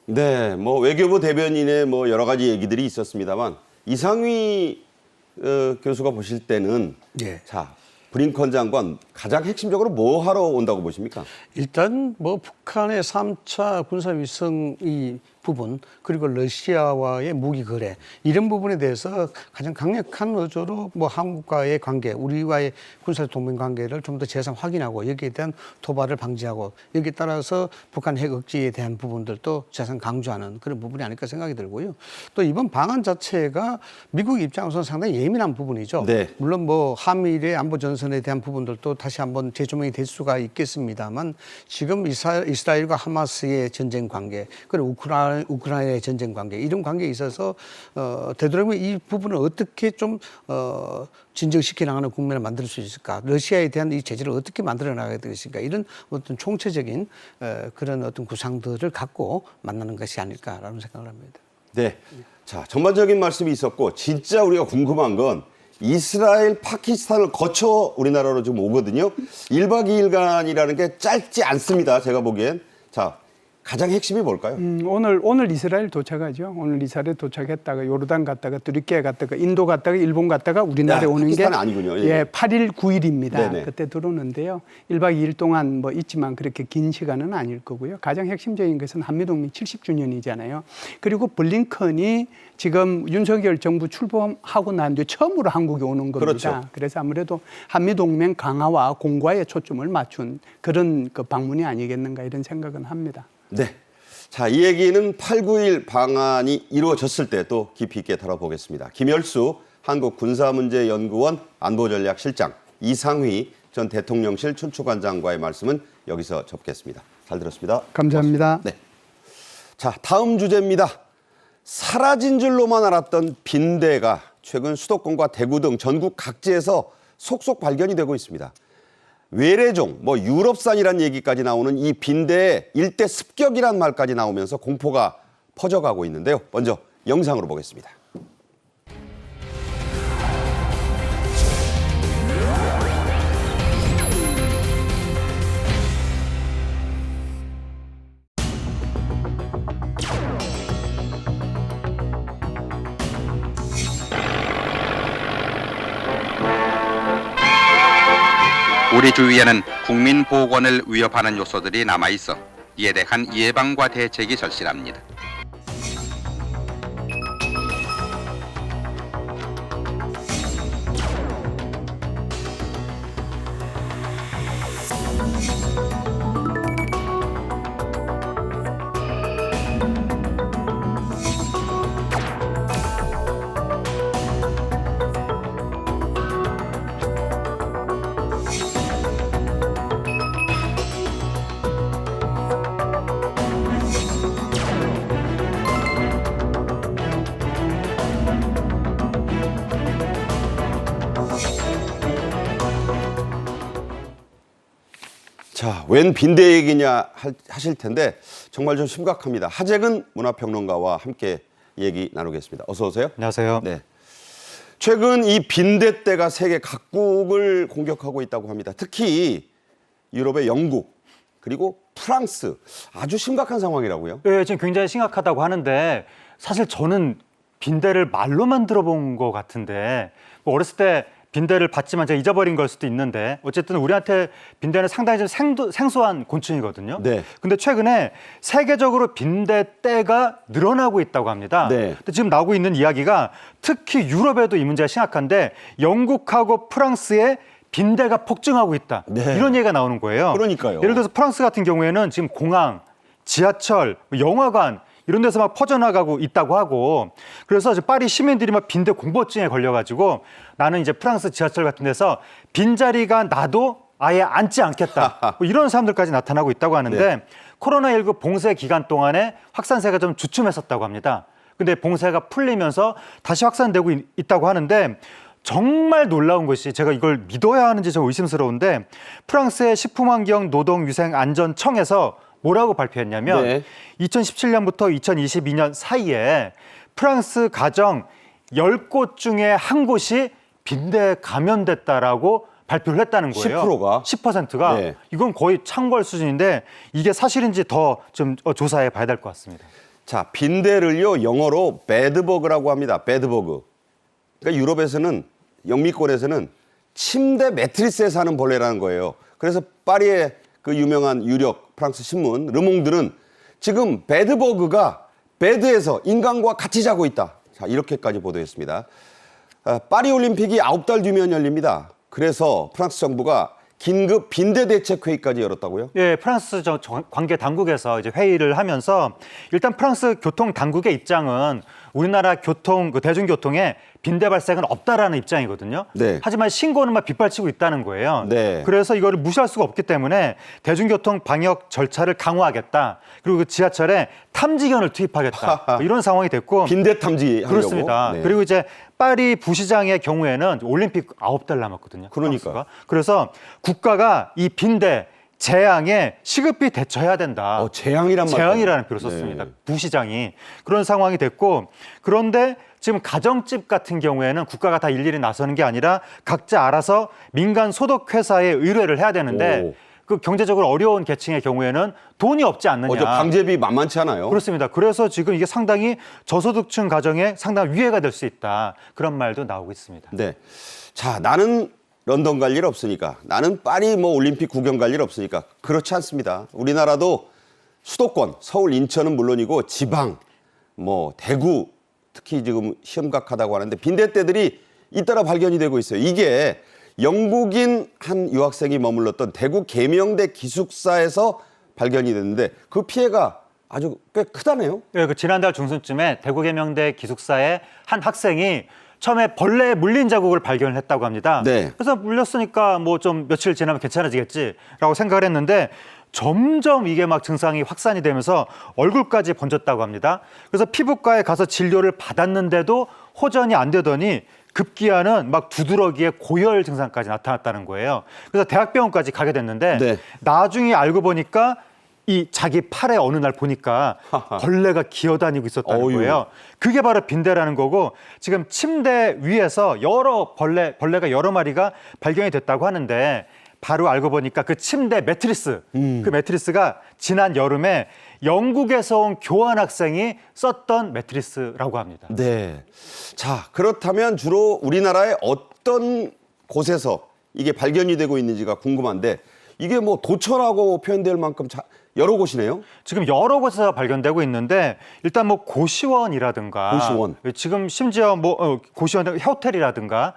네, 뭐 외교부 대변인의 뭐 여러 가지 얘기들이 있었습니다만 이상휘 교수가 보실 때는 예. 자, 블링컨 장관 가장 핵심적으로 뭐 하러 온다고 보십니까? 일단 뭐 북한의 3차 군사위성 이 부분 그리고 러시아와의 무기 거래 이런 부분에 대해서 가장 강력한 어조로 뭐 한국과의 관계, 우리와의 군사 동맹 관계를 좀 더 재상 확인하고 여기에 대한 도발을 방지하고 여기에 따라서 북한 핵 억지에 대한 부분들도 재상 강조하는 그런 부분이 아닐까 생각이 들고요. 또 이번 방안 자체가 미국 입장에서는 상당히 예민한 부분이죠. 네. 물론 뭐 한미일의 안보 전선에 대한 부분들도 다시 한번 재조명이 될 수가 있겠습니다만 지금 이스라엘과 하마스의 전쟁 관계 그리고 우크라이나의 전쟁 관계 이런 관계에 있어서 되도록이면 이 부분을 어떻게 좀 진정시켜 나가는 국면을 만들 수 있을까? 러시아에 대한 이 제재를 어떻게 만들어 나가야 되겠습니까? 이런 어떤 총체적인 그런 어떤 구상들을 갖고 만나는 것이 아닐까라는 생각을 합니다. 네. 자, 전반적인 말씀이 있었고 진짜 우리가 궁금한 건 이스라엘, 파키스탄을 거쳐 우리나라로 좀 오거든요. 1박 2일간이라는 게 짧지 않습니다. 제가 보기엔. 자, 가장 핵심이 뭘까요? 오늘 이스라엘 도착하죠. 오늘 이스라엘 도착했다가 요르단 갔다가 두르키예 갔다가 인도 갔다가 일본 갔다가 우리나라에 오는 게 파키스탄은 아니군요. 예. 예, 8일 9일입니다. 네네. 그때 들어오는데요. 1박 2일 동안 뭐 있지만 그렇게 긴 시간은 아닐 거고요. 가장 핵심적인 것은 한미동맹 70주년이잖아요. 그리고 블링컨이 지금 윤석열 정부 출범하고 난 뒤에 처음으로 한국에 오는 겁니다. 그렇죠. 그래서 아무래도 한미동맹 강화와 공과에 초점을 맞춘 그런 그 방문이 아니겠는가 이런 생각은 합니다. 네. 자, 이 얘기는 891 방안이 이루어졌을 때 또 깊이 있게 다뤄보겠습니다. 김열수 한국군사문제연구원 안보전략실장, 이상휘 전 대통령실 춘추관장과의 말씀은 여기서 접겠습니다. 잘 들었습니다. 감사합니다. 네. 자, 다음 주제입니다. 사라진 줄로만 알았던 빈대가 최근 수도권과 대구 등 전국 각지에서 속속 발견이 되고 있습니다. 외래종, 뭐 유럽산이란 얘기까지 나오는 이 빈대의 일대 습격이란 말까지 나오면서 공포가 퍼져가고 있는데요. 먼저 영상으로 보겠습니다. 우리 주위에는 국민 보건을 위협하는 요소들이 남아있어 이에 대한 예방과 대책이 절실합니다. 자, 웬 빈대 얘기냐 하실 텐데 정말 좀 심각합니다. 하재근 문화평론가와 함께 얘기 나누겠습니다. 어서 오세요. 안녕하세요. 네. 최근 이 빈대떼가 세계 각국을 공격하고 있다고 합니다. 특히 유럽의 영국 그리고 프랑스 아주 심각한 상황이라고요. 네, 지금 굉장히 심각하다고 하는데 사실 저는 빈대를 말로만 들어본 것 같은데 뭐 어렸을 때 빈대를 봤지만 제가 잊어버린 걸 수도 있는데 어쨌든 우리한테 빈대는 상당히 좀 생소한 곤충이거든요. 네. 근데 최근에 세계적으로 빈대떼가 늘어나고 있다고 합니다. 네. 근데 지금 나오고 있는 이야기가 특히 유럽에도 이 문제가 심각한데 영국하고 프랑스에 빈대가 폭증하고 있다. 네. 이런 얘기가 나오는 거예요. 그러니까요. 예를 들어서 프랑스 같은 경우에는 지금 공항, 지하철, 영화관 이런 데서 막 퍼져나가고 있다고 하고 그래서 이제 파리 시민들이 막 빈대 공포증에 걸려가지고 나는 이제 프랑스 지하철 같은 데서 빈자리가 나도 아예 앉지 않겠다. 뭐 이런 사람들까지 나타나고 있다고 하는데 네. 코로나19 봉쇄 기간 동안에 확산세가 좀 주춤했었다고 합니다. 근데 봉쇄가 풀리면서 다시 확산되고 있다고 하는데 정말 놀라운 것이 제가 이걸 믿어야 하는지 좀 의심스러운데 프랑스의 식품환경노동위생안전청에서 뭐라고 발표했냐면 네. 2017년부터 2022년 사이에 프랑스 가정 10곳 중에 한 곳이 빈대에 감염됐다라고 발표를 했다는 거예요. 10%가? 10%가. 네. 이건 거의 창궐 수준인데 이게 사실인지 더 좀 조사해 봐야 될 것 같습니다. 자, 빈대를요 영어로 배드버그라고 합니다. 배드버그. 그러니까 유럽에서는 영미권에서는 침대 매트리스에 사는 벌레라는 거예요. 그래서 파리의 그 유명한 유력 프랑스 신문 르몽드는 지금 배드버그가 베드에서 인간과 같이 자고 있다. 자, 이렇게까지 보도했습니다. 파리 올림픽이 9달 뒤면 열립니다. 그래서 프랑스 정부가 긴급 빈대 대책 회의까지 열었다고요? 예, 프랑스 관계 당국에서 이제 회의를 하면서 일단 프랑스 교통 당국의 입장은 우리나라 대중교통에 빈대 발생은 없다라는 입장이거든요. 네. 하지만 신고는 막 빗발치고 있다는 거예요. 네. 그래서 이거를 무시할 수가 없기 때문에 대중교통 방역 절차를 강화하겠다. 그리고 그 지하철에 탐지견을 투입하겠다. 뭐 이런 상황이 됐고. 빈대 탐지 하려고. 그렇습니다. 네. 그리고 이제 파리 부시장의 경우에는 올림픽 9달 남았거든요. 그러니까. 프랑스가. 그래서 국가가 이 빈대 재앙에 시급히 대처해야 된다. 재앙이란 말. 재앙이라는 표를 썼습니다. 네. 부시장이. 그런 상황이 됐고 그런데 지금 가정집 같은 경우에는 국가가 다 일일이 나서는 게 아니라 각자 알아서 민간 소독회사에 의뢰를 해야 되는데 오. 그 경제적으로 어려운 계층의 경우에는 돈이 없지 않느냐. 저 방제비 만만치 않아요. 그렇습니다. 그래서 지금 이게 상당히 저소득층 가정에 상당히 위해가 될 수 있다. 그런 말도 나오고 있습니다. 네. 자, 나는 런던 갈 일 없으니까, 나는 파리 올림픽 구경 갈 일 없으니까 그렇지 않습니다. 우리나라도 수도권, 서울, 인천은 물론이고 지방, 대구 특히 지금 심각하다고 하는데 빈대떼들이 잇따라 발견이 되고 있어요. 이게 영국인 한 유학생이 머물렀던 대구 계명대 기숙사에서 발견이 됐는데 그 피해가 아주 꽤 크다네요. 네, 그 지난달 중순쯤에 대구계명대 기숙사의 한 학생이 처음에 벌레에 물린 자국을 발견을 했다고 합니다. 네. 그래서 물렸으니까 좀 며칠 지나면 괜찮아지겠지라고 생각을 했는데 점점 이게 막 증상이 확산이 되면서 얼굴까지 번졌다고 합니다. 그래서 피부과에 가서 진료를 받았는데도 호전이 안 되더니 급기야는 막 두드러기에 고열 증상까지 나타났다는 거예요. 그래서 대학병원까지 가게 됐는데 네. 나중에 알고 보니까 이 자기 팔에 어느 날 보니까 벌레가 기어다니고 있었다는 어휴. 거예요. 그게 바로 빈대라는 거고 지금 침대 위에서 여러 벌레가 여러 마리가 발견이 됐다고 하는데 바로 알고 보니까 그 침대 매트리스, 그 매트리스가 지난 여름에 영국에서 온 교환 학생이 썼던 매트리스라고 합니다. 네. 자, 그렇다면 주로 우리나라의 어떤 곳에서 이게 발견이 되고 있는지가 궁금한데 이게 도처라고 표현될 만큼 여러 곳이네요. 지금 여러 곳에서 발견되고 있는데 일단 고시원이라든가 고시원. 지금 심지어 고시원 호텔이라든가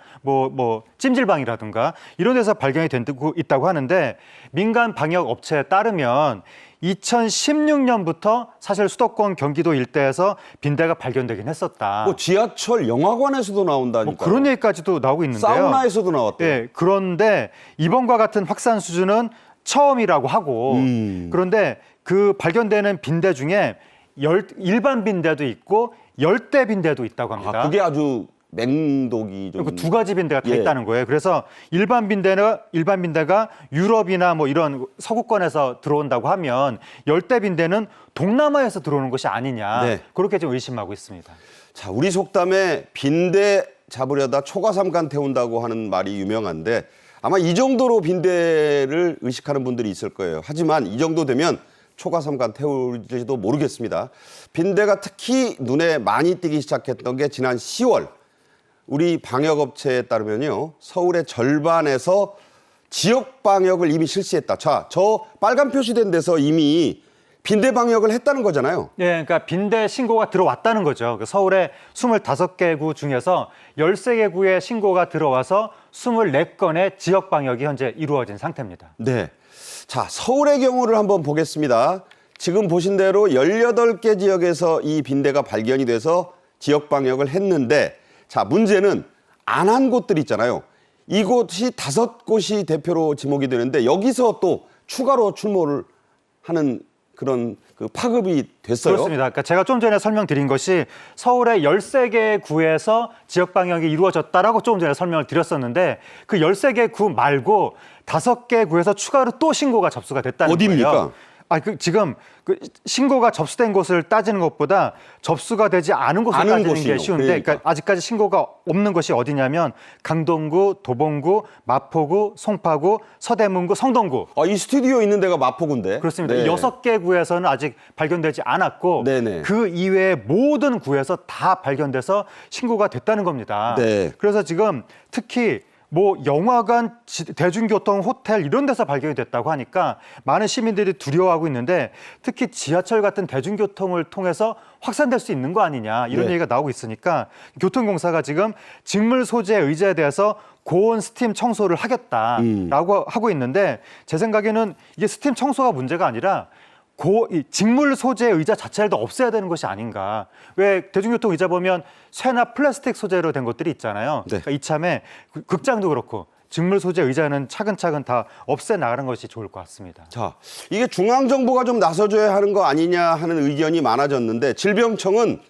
찜질방이라든가 이런 데서 발견이 되고 있다고 하는데 민간 방역 업체에 따르면 2016년부터 사실 수도권 경기도 일대에서 빈대가 발견되긴 했었다. 지하철 영화관에서도 나온다니까. 그런 얘기까지도 나오고 있는데요. 사우나에서도 나왔대요. 네, 그런데 이번과 같은 확산 수준은 처음이라고 하고 그런데 그 발견되는 빈대 중에 일반 빈대도 있고 열대 빈대도 있다고 합니다. 그게 아주 맹독이 좀 그 두 가지 빈대가 다 예. 있다는 거예요. 그래서 일반 빈대가 유럽이나 뭐 이런 서구권에서 들어온다고 하면 열대 빈대는 동남아에서 들어오는 것이 아니냐. 네. 그렇게 좀 의심하고 있습니다. 자, 우리 속담에 빈대 잡으려다 초가삼간 태운다고 하는 말이 유명한데 아마 이 정도로 빈대를 의식하는 분들이 있을 거예요. 하지만 이 정도 되면 초가삼간 태울지도 모르겠습니다. 빈대가 특히 눈에 많이 띄기 시작했던 게 지난 10월. 우리 방역업체에 따르면요. 서울의 절반에서 지역 방역을 이미 실시했다. 자, 저 빨간 표시된 데서 이미 빈대 방역을 했다는 거잖아요. 예, 그러니까 빈대 신고가 들어왔다는 거죠. 서울의 25개 구 중에서 13개 구의 신고가 들어와서 24건의 지역 방역이 현재 이루어진 상태입니다. 네. 자, 서울의 경우를 한번 보겠습니다. 지금 보신 대로 18개 지역에서 이 빈대가 발견이 돼서 지역 방역을 했는데 자, 문제는 안 한 곳들 있잖아요. 이곳이 5곳이 대표로 지목이 되는데 여기서 또 추가로 출몰을 하는 그런 그 파급이 됐어요. 그렇습니다. 그러니까 제가 좀 전에 설명드린 것이 서울의 13개 구에서 지역 방역이 이루어졌다라고 조금 전에 설명을 드렸었는데 그 13개 구 말고 5개 구에서 추가로 또 신고가 접수가 됐다는 어디입니까? 거예요. 신고가 접수된 곳을 따지는 것보다 접수가 되지 않은 곳을 따지는 곳이요. 게 쉬운데 그러니까 아직까지 신고가 없는 것이 어디냐면 강동구, 도봉구, 마포구, 송파구, 서대문구, 성동구. 이 스튜디오 있는 데가 마포구인데. 그렇습니다. 네. 6개 구에서는 아직 발견되지 않았고 네네. 그 이외의 모든 구에서 다 발견돼서 신고가 됐다는 겁니다. 네. 그래서 지금 특히 뭐 영화관, 대중교통, 호텔 이런 데서 발견이 됐다고 하니까 많은 시민들이 두려워하고 있는데 특히 지하철 같은 대중교통을 통해서 확산될 수 있는 거 아니냐 이런 네. 얘기가 나오고 있으니까 교통공사가 지금 직물 소재 의자에 대해서 고온 스팀 청소를 하겠다라고 하고 있는데 제 생각에는 이게 스팀 청소가 문제가 아니라 이 직물 소재 의자 자체를 더 없애야 되는 것이 아닌가. 왜 대중교통 의자 보면 쇠나 플라스틱 소재로 된 것들이 있잖아요. 네. 그러니까 이참에 극장도 그렇고 직물 소재 의자는 차근차근 다 없애 나가는 것이 좋을 것 같습니다. 자, 이게 중앙정부가 좀 나서줘야 하는 거 아니냐 하는 의견이 많아졌는데 질병청은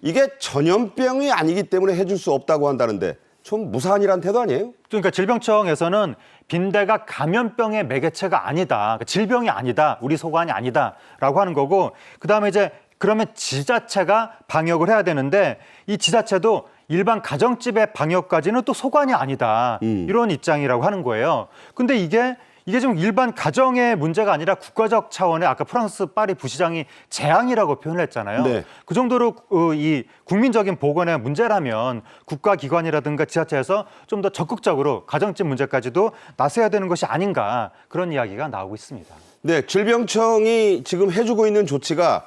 이게 전염병이 아니기 때문에 해줄 수 없다고 한다는데 좀 무사한이란 태도 아니에요? 그러니까 질병청에서는 빈대가 감염병의 매개체가 아니다. 그러니까 질병이 아니다. 우리 소관이 아니다라고 하는 거고 그다음에 이제 그러면 지자체가 방역을 해야 되는데 이 지자체도 일반 가정집의 방역까지는 또 소관이 아니다. 이런 입장이라고 하는 거예요. 근데 이게 지금 일반 가정의 문제가 아니라 국가적 차원의 아까 프랑스 파리 부시장이 재앙이라고 표현을 했잖아요. 네. 그 정도로 이 국민적인 보건의 문제라면 국가기관이라든가 지자체에서 좀 더 적극적으로 가정집 문제까지도 나서야 되는 것이 아닌가 그런 이야기가 나오고 있습니다. 네, 질병청이 지금 해주고 있는 조치가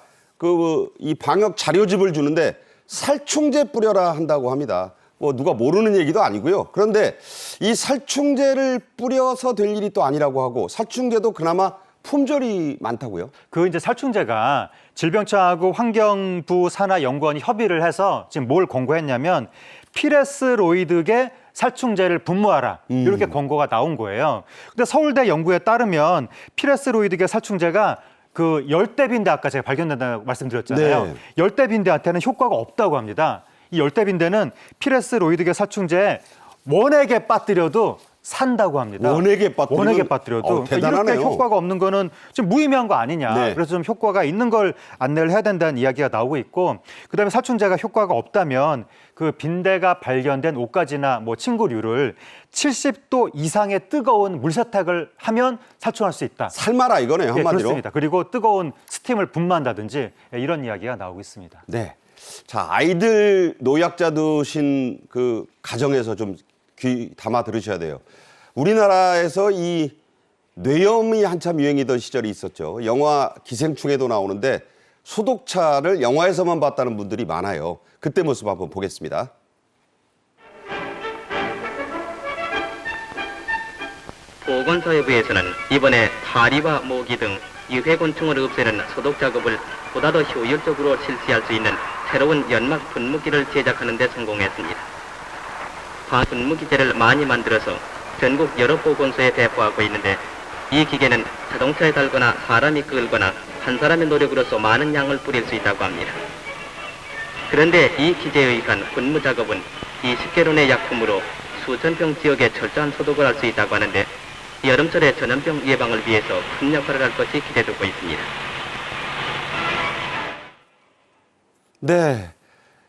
이 방역 자료집을 주는데 살충제 뿌려라 한다고 합니다. 뭐 누가 모르는 얘기도 아니고요. 그런데 이 살충제를 뿌려서 될 일이 또 아니라고 하고 살충제도 그나마 품절이 많다고요? 그 이제 살충제가 질병청하고 환경부 산하연구원이 협의를 해서 지금 뭘 권고했냐면 피레스로이드계 살충제를 분무하라 이렇게 권고가 나온 거예요. 근데 서울대 연구에 따르면 피레스로이드계 살충제가 그 열대빈대 아까 제가 발견된다고 말씀드렸잖아요. 네. 열대빈대한테는 효과가 없다고 합니다. 이 열대빈대는 피레스로이드계 살충제에 원액에 빠뜨려도 산다고 합니다. 원액에 빠뜨려도 대단하네요. 이렇게 효과가 없는 거는 좀 무의미한 거 아니냐. 네. 그래서 좀 효과가 있는 걸 안내를 해야 된다는 이야기가 나오고 있고 그다음에 살충제가 효과가 없다면 그 빈대가 발견된 옷가지나 뭐 침구류를 70도 이상의 뜨거운 물세탁을 하면 살충할 수 있다. 삶아라 이거네요, 한마디로. 그렇습니다. 그리고 뜨거운 스팀을 분무한다든지 이런 이야기가 나오고 있습니다. 네. 자, 아이들 노약자 두신 그 가정에서 좀 귀 담아 들으셔야 돼요. 우리나라에서 이 뇌염이 한참 유행이던 시절이 있었죠. 영화 기생충에도 나오는데 소독차를 영화에서만 봤다는 분들이 많아요. 그때 모습 한번 보겠습니다. 보건사회부에서는 이번에 파리와 모기 등 유해곤충을 없애는 소독 작업을 보다 더 효율적으로 실시할 수 있는 새로운 연막 분무기를 제작하는 데 성공했습니다. 분무기제를 많이 만들어서 전국 여러 보건소에 배포하고 있는데 이 기계는 자동차에 달거나 사람이 끌거나 한 사람의 노력으로서 많은 양을 뿌릴 수 있다고 합니다. 그런데 이 기재에 의한 분무 작업은 20개론의 약품으로 수천 평 지역에 철저한 소독을 할 수 있다고 하는데 여름철에 전염병 예방을 위해서 큰 역할을 할 것이 기대되고 있습니다. 네.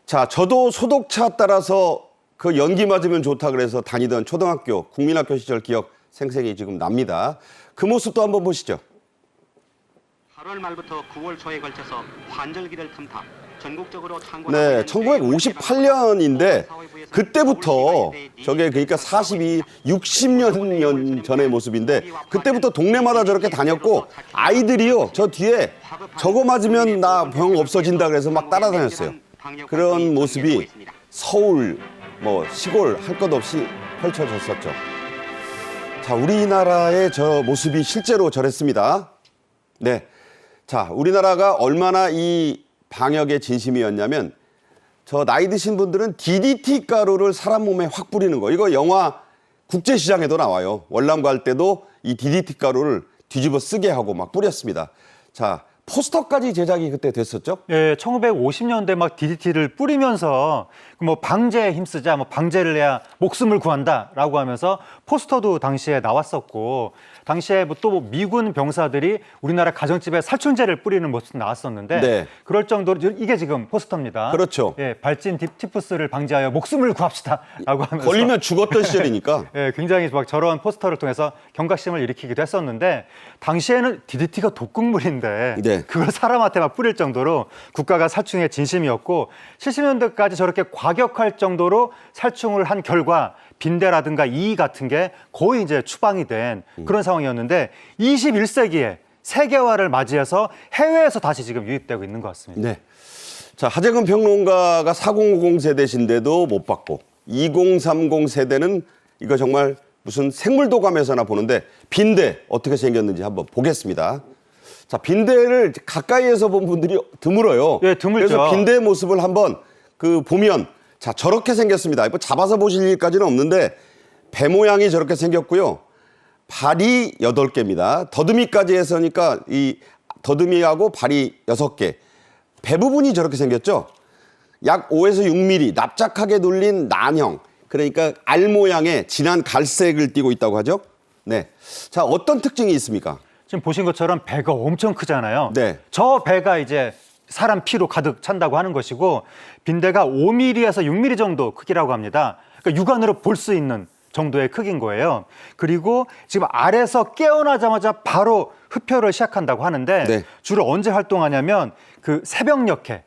자, 저도 소독차 따라서 그 연기 맞으면 좋다 그래서 다니던 초등학교, 국민학교 시절 기억 생생히 지금 납니다. 그 모습도 한번 보시죠. 8월 말부터 9월 초에 걸쳐서 환절기를 틈타 전국적으로 네, 1958년인데 그때부터 저게 그러니까 60년 전의 모습인데 그때부터 동네마다 저렇게 다녔고 아이들이요 저 뒤에 저거 맞으면 나 병 없어진다 그래서 막 따라다녔어요. 그런 모습이 서울 뭐 시골 할 것 없이 펼쳐졌었죠. 자, 우리나라의 저 모습이 실제로 저랬습니다. 네, 자, 우리나라가 얼마나 이 방역의 진심이었냐면 저 나이 드신 분들은 DDT 가루를 사람 몸에 확 뿌리는 거. 이거 영화 국제시장에도 나와요. 월남 갈 때도 이 DDT 가루를 뒤집어 쓰게 하고 막 뿌렸습니다. 자, 포스터까지 제작이 그때 됐었죠? 예, 1950년대 막 DDT를 뿌리면서 뭐 방제에 힘쓰자, 뭐 방제를 해야 목숨을 구한다라고 하면서 포스터도 당시에 나왔었고, 당시에 또 미군 병사들이 우리나라 가정집에 살충제를 뿌리는 모습도 나왔었는데, 네. 그럴 정도로 이게 지금 포스터입니다. 그렇죠. 예, 발진 티푸스를 방지하여 목숨을 구합시다라고 하면서 걸리면 죽었던 시절이니까. 예, 굉장히 막 저런 포스터를 통해서 경각심을 일으키기도 했었는데 당시에는 DDT가 독극물인데 네. 그걸 사람한테 막 뿌릴 정도로 국가가 살충에 진심이었고 70년대까지 저렇게 과격할 정도로 살충을 한 결과 빈대라든가 이의 같은 게 거의 이제 추방이 된 그런 상황이었는데 21세기에 세계화를 맞이해서 해외에서 다시 지금 유입되고 있는 것 같습니다. 네. 자, 하재근 평론가가 4050 세대신데도 못 받고 2030 세대는 이거 정말 무슨 생물도감에서나 보는데 빈대 어떻게 생겼는지 한번 보겠습니다. 자, 빈대를 가까이에서 본 분들이 드물어요. 예, 드물죠. 그래서 빈대의 모습을 한번 보면 자, 저렇게 생겼습니다. 뭐 잡아서 보실 일까지는 없는데 배 모양이 저렇게 생겼고요. 발이 8개입니다. 더듬이까지 해서니까 이 더듬이하고 발이 6개. 배 부분이 저렇게 생겼죠. 약 5에서 6mm 납작하게 눌린 난형. 그러니까 알 모양의 진한 갈색을 띠고 있다고 하죠. 네. 자, 어떤 특징이 있습니까? 지금 보신 것처럼 배가 엄청 크잖아요. 네. 저 배가 이제 사람 피로 가득 찬다고 하는 것이고 빈대가 5mm에서 6mm 정도 크기라고 합니다. 그러니까 육안으로 볼 수 있는 정도의 크기인 거예요. 그리고 지금 알에서 깨어나자마자 바로 흡혈을 시작한다고 하는데 네. 주로 언제 활동하냐면 그 새벽녘에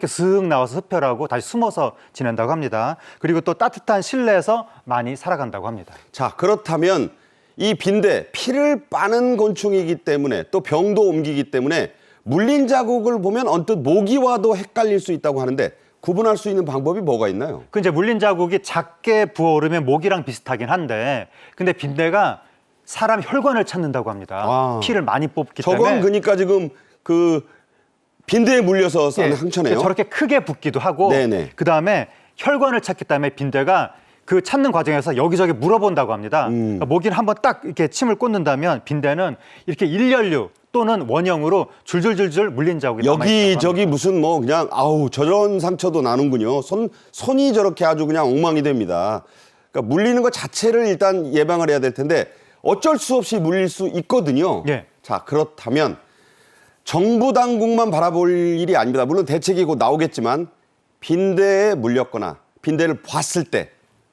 슥 나와서 흡혈하고 다시 숨어서 지낸다고 합니다. 그리고 또 따뜻한 실내에서 많이 살아간다고 합니다. 자, 그렇다면 이 빈대 피를 빠는 곤충이기 때문에 또 병도 옮기기 때문에 물린 자국을 보면 언뜻 모기와도 헷갈릴 수 있다고 하는데 구분할 수 있는 방법이 뭐가 있나요? 그 이제 물린 자국이 작게 부어오르면 모기랑 비슷하긴 한데 근데 빈대가 사람 혈관을 찾는다고 합니다. 아. 피를 많이 뽑기 저건 때문에. 그러니까 지금 빈대에 물려서 싼 예, 상처네요. 저렇게 크게 붓기도 하고 네네. 그다음에 혈관을 찾기 때문에 빈대가 그 찾는 과정에서 여기저기 물어본다고 합니다. 그러니까 모기는 한번 딱 이렇게 침을 꽂는다면 빈대는 이렇게 일렬류 또는 원형으로 줄줄줄줄 물린 자국이 남아있다고 여기저기 무슨 뭐 그냥 아우 저런 상처도 나는군요. 손이 저렇게 아주 그냥 엉망이 됩니다. 그러니까 물리는 것 자체를 일단 예방을 해야 될 텐데 어쩔 수 없이 물릴 수 있거든요. 예. 자, 그렇다면 정부 당국만 바라볼 일이 아닙니다. 물론 대책이 곧 나오겠지만 빈대에 물렸거나 빈대를 봤을 때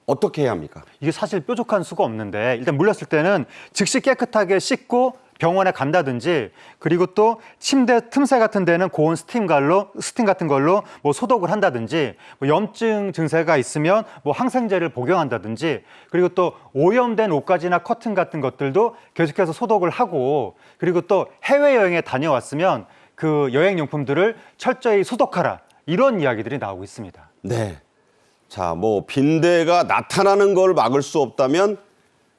어떻게 해야 합니까? 이게 사실 뾰족한 수가 없는데 일단 물렸을 때는 즉시 깨끗하게 씻고 병원에 간다든지 그리고 또 침대 틈새 같은 데는 고온 스팀 같은 걸로 뭐 소독을 한다든지 뭐 염증 증세가 있으면 뭐 항생제를 복용한다든지 그리고 또 오염된 옷가지나 커튼 같은 것들도 계속해서 소독을 하고 그리고 또 해외여행에 다녀왔으면 그 여행용품들을 철저히 소독하라 이런 이야기들이 나오고 있습니다. 네. 자, 뭐 빈대가 나타나는 걸 막을 수 없다면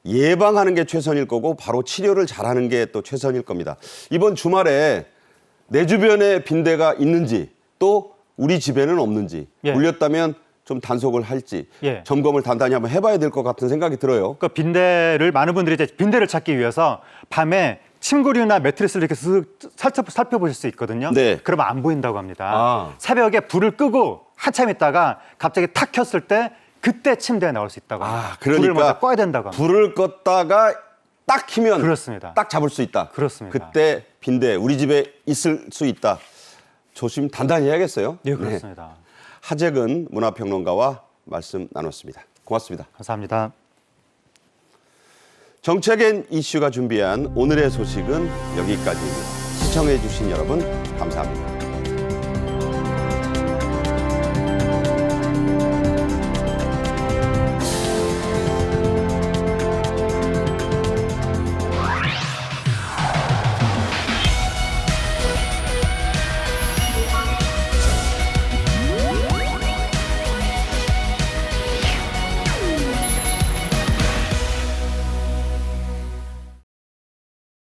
예방하는 게 최선일 거고 바로 치료를 잘하는 게 또 최선일 겁니다. 이번 주말에 내 주변에 빈대가 있는지 또 우리 집에는 없는지 예. 물렸다면 좀 단속을 할지 예. 점검을 단단히 한번 해봐야 될 것 같은 생각이 들어요. 그러니까 많은 분들이 이제 빈대를 찾기 위해서 밤에 침구류나 매트리스를 이렇게 쓱 살펴보실 수 있거든요. 네. 그러면 안 보인다고 합니다. 아. 새벽에 불을 끄고 한참 있다가 갑자기 탁 켰을 때 그때 침대에 나올 수 있다고 합니다. 그러니까 불을 먼저 꺼야 된다고 합니다. 불을 껐다가 딱 키면 그렇습니다. 딱 잡을 수 있다. 그렇습니다. 그때 빈대 우리 집에 있을 수 있다. 조심 단단히 해야겠어요. 네, 그렇습니다. 네. 하재근 문화평론가와 말씀 나눴습니다. 고맙습니다. 감사합니다. 정책엔 이슈가 준비한 오늘의 소식은 여기까지입니다. 시청해 주신 여러분 감사합니다.